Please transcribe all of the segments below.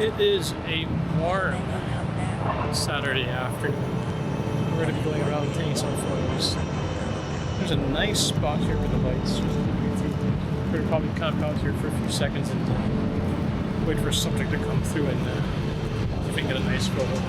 It is a warm Saturday afternoon. We're going to be going around taking some photos. There's a nice spot here with the lights. We're going to probably camp out here for a few seconds and wait for something to come through and see if we can get a nice photo.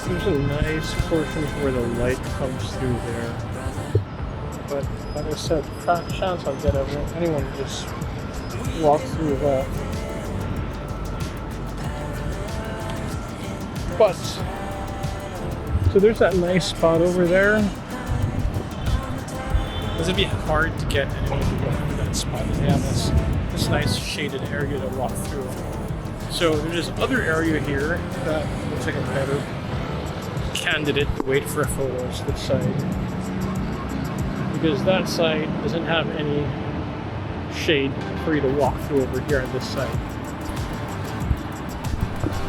There's a nice portion where the light comes through there, but like I said, fat chance I'll get anyone to just walk through that. But so there's that nice spot over there. It'd be hard to get anyone to walk through that spot. They have this nice shaded area to walk through. So there's this other area here that looks like a better candidate to wait for a photo. Is this side, because that side doesn't have any shade for you to walk through over here on this side.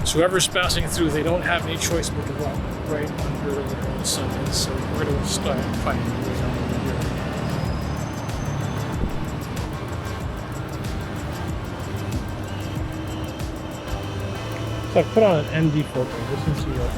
So whoever's passing through, they don't have any choice but to walk right under where the sun is. So we're going to start finding a way down over here. So I put on an ND filter just to see what.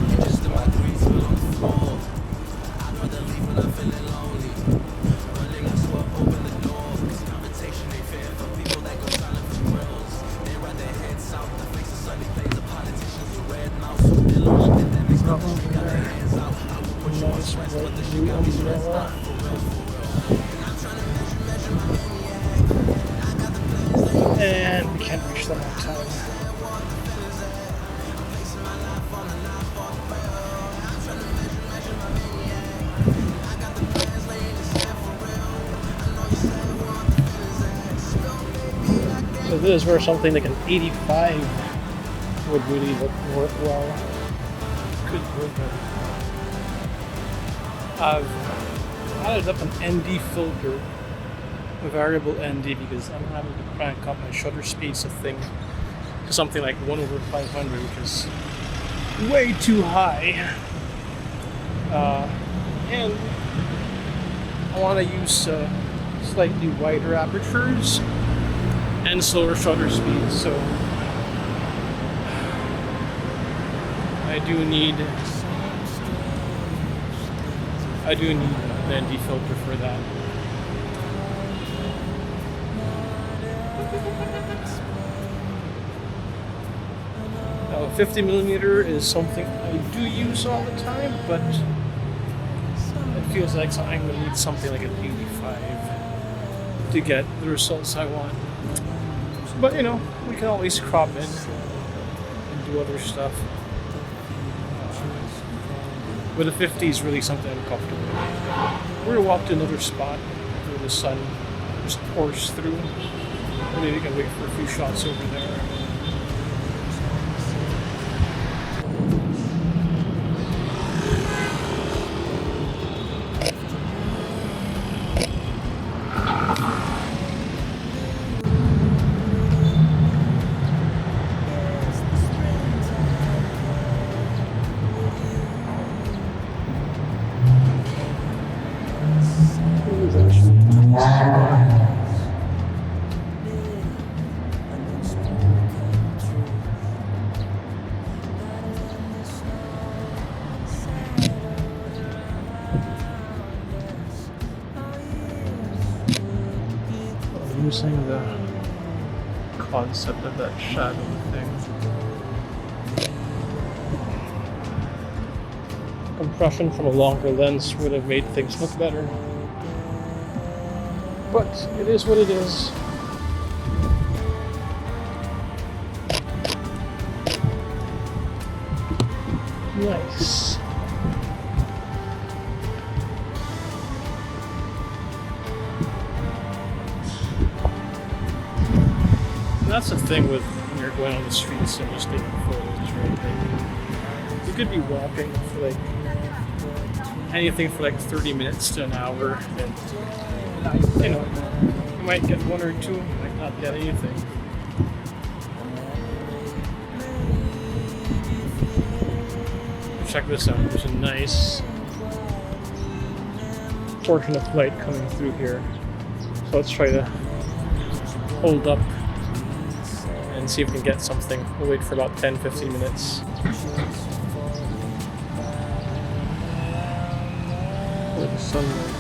And we can't reach them on time. So this is where something like an 85 would really work well. Good work. I've added up an ND filter, a variable ND, because I'm having to crank up my shutter speeds of thing to something like 1/500, which is way too high. And I want to use slightly wider apertures and slower shutter speeds, so I do need an ND filter for that. Now 50mm is something I do use all the time, but it feels like I'm going to need something like an 85 to get the results I want. But you know, we can always crop in and do other stuff. But the 50 is really something I'm comfortable with. We're going to walk to another spot where the sun just pours through. Maybe we can wait for a few shots over there. Using the concept of that shadow thing. Compression from a longer lens would have made things look better. But it is what it is. Nice. And that's the thing with when you're going on the streets and just taking photos, right? Like, you could be walking for like anything for like 30 minutes to an hour, and you know, you might get one or two, might not get anything. Check this out, there's a nice portion of light coming through here. So let's try to hold up and see if we can get something. We'll wait for about 10-15 minutes. Where the sunlight is.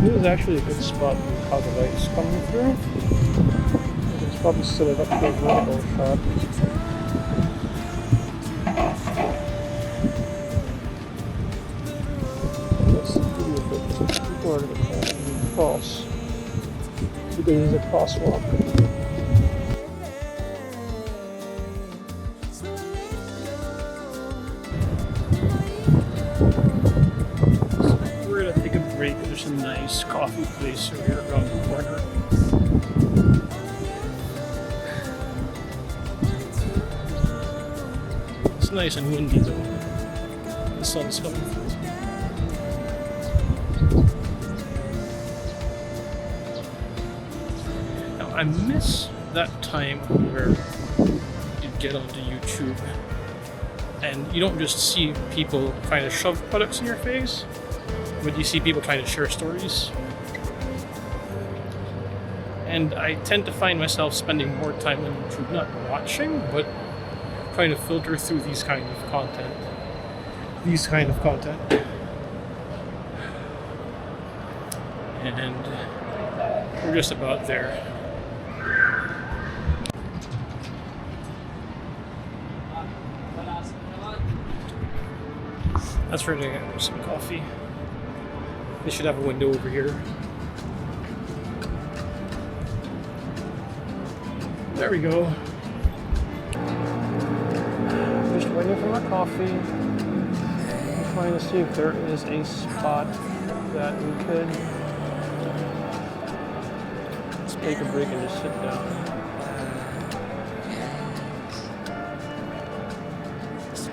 This is actually a good spot for how the light's coming through. It's probably set it up for a vertical shot. Or the cross, because there's a crosswalk. So we're gonna take a break. There's a nice coffee place over here around the corner. It's nice and windy though. The sun's coming through. I miss that time where you'd get onto YouTube and you don't just see people trying to shove products in your face, but you see people trying to share stories. And I tend to find myself spending more time on YouTube, not watching, but trying to filter through these kind of content. And we're just about there. That's where to get some coffee. They should have a window over here. There we go. Just waiting for my coffee. I'm trying to see if there is a spot that we could let's take a break and just sit down.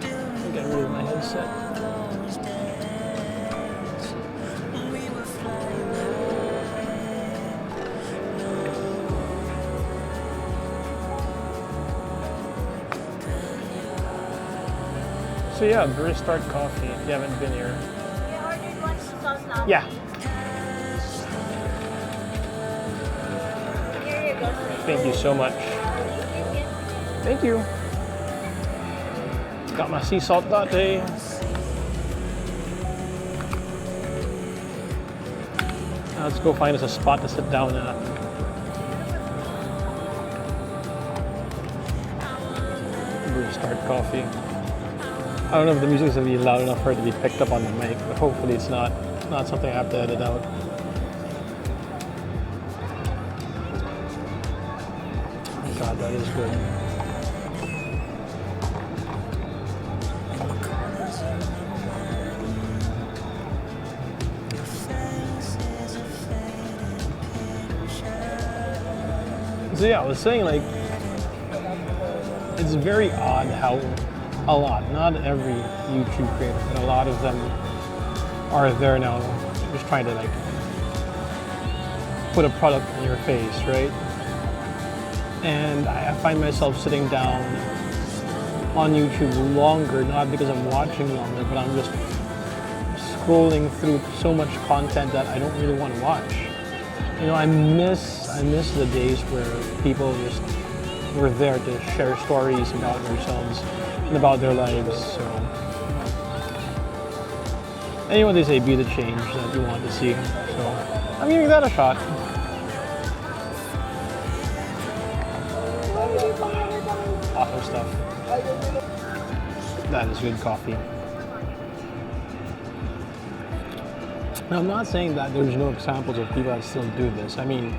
I'm getting rid of my headset. So yeah, Restart Coffee, if you haven't been here. You ordered one sauce now? Yeah. Here you go. Thank you so much. Thank you. Got my sea salt latte. Now let's go find us a spot to sit down at. Restart Coffee. I don't know if the music's gonna be loud enough for it to be picked up on the mic, but hopefully it's not something I have to edit out. Oh God, that is good. So yeah, I was saying, like, it's very odd how not every YouTube creator, but a lot of them are there now just trying to like put a product in your face, right? And I find myself sitting down on YouTube longer, not because I'm watching longer, but I'm just scrolling through so much content that I don't really want to watch. You know, I miss the days where people just were there to share stories about themselves and about their lives. So anyway, they say be the change that you want to see. So I'm giving that a shot. Awesome stuff. That is good coffee. Now, I'm not saying that there's no examples of people that still do this. I mean,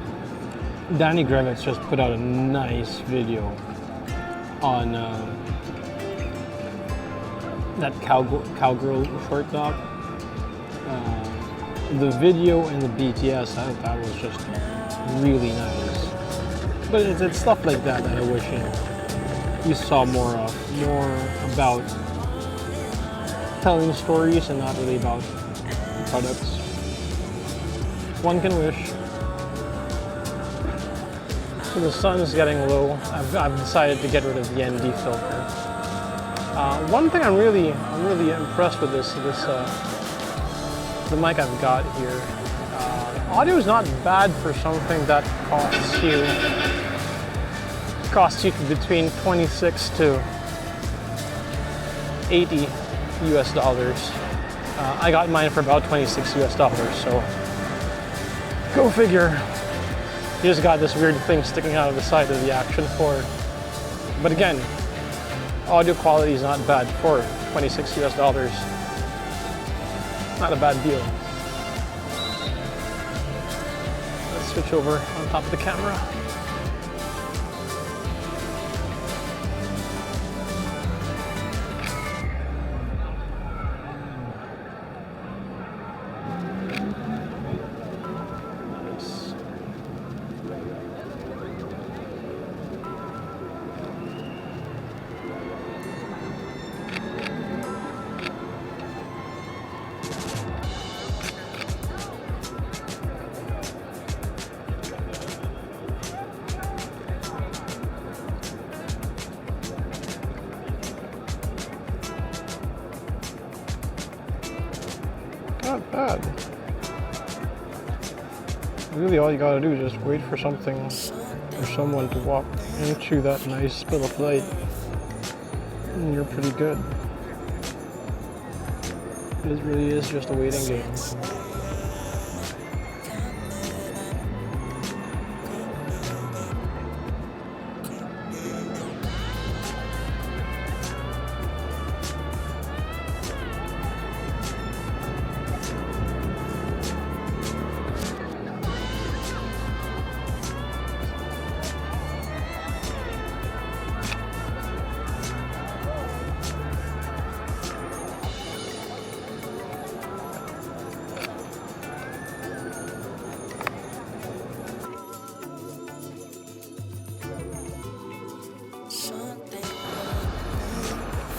Danny Grevitz just put out a nice video on that cowgirl short doc. the video and the BTS, I thought was just really nice. But it's stuff like that that I wish you saw more of, more about telling stories and not really about products. One can wish. So the sun is getting low. I've decided to get rid of the ND filter. One thing I'm really impressed with the mic I've got here. Audio is not bad for something that costs you between 26 to 80 US dollars. I got mine for about 26 US dollars, so go figure. You just got this weird thing sticking out of the side of the Action 4. But again, audio quality is not bad for 26 US dollars. Not a bad deal. Let's switch over on top of the camera. Not bad. Really, all you gotta do is just wait for something or someone to walk into that nice bit of light, and you're pretty good. It really is just a waiting game.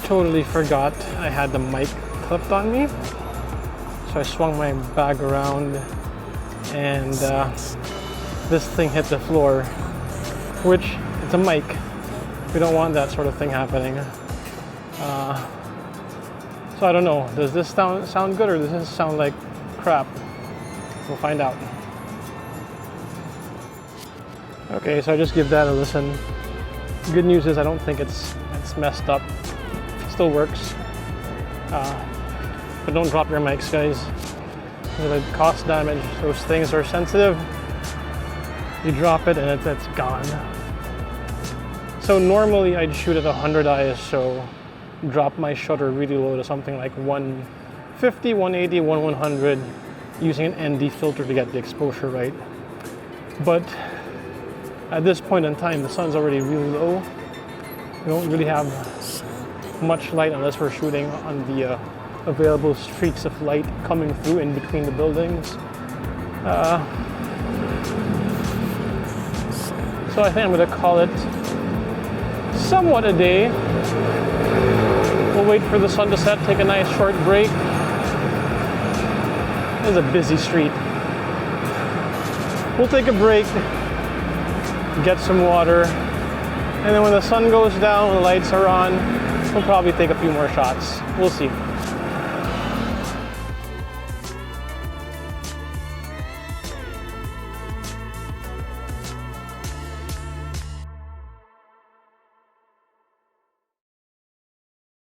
Totally forgot I had the mic clipped on me, so I swung my bag around and this thing hit the floor, which it's a mic. We don't want that sort of thing happening. So I don't know, does this sound good or does this sound like crap? We'll find out. Okay, so I just give that a listen. Good news is I don't think it's messed up. Still works. But don't drop your mics, guys. It'll cause damage. Those things are sensitive. You drop it and it's gone. So normally I'd shoot at 100 ISO, drop my shutter really low to something like 150, 180, 100, using an ND filter to get the exposure right. But at this point in time, the sun's already really low. We don't really have much light unless we're shooting on the available streaks of light coming through in between the buildings. So I think I'm going to call it somewhat a day. We'll wait for the sun to set, take a nice short break. It's a busy street. We'll take a break, get some water, and then when the sun goes down, the lights are on, we'll probably take a few more shots. We'll see.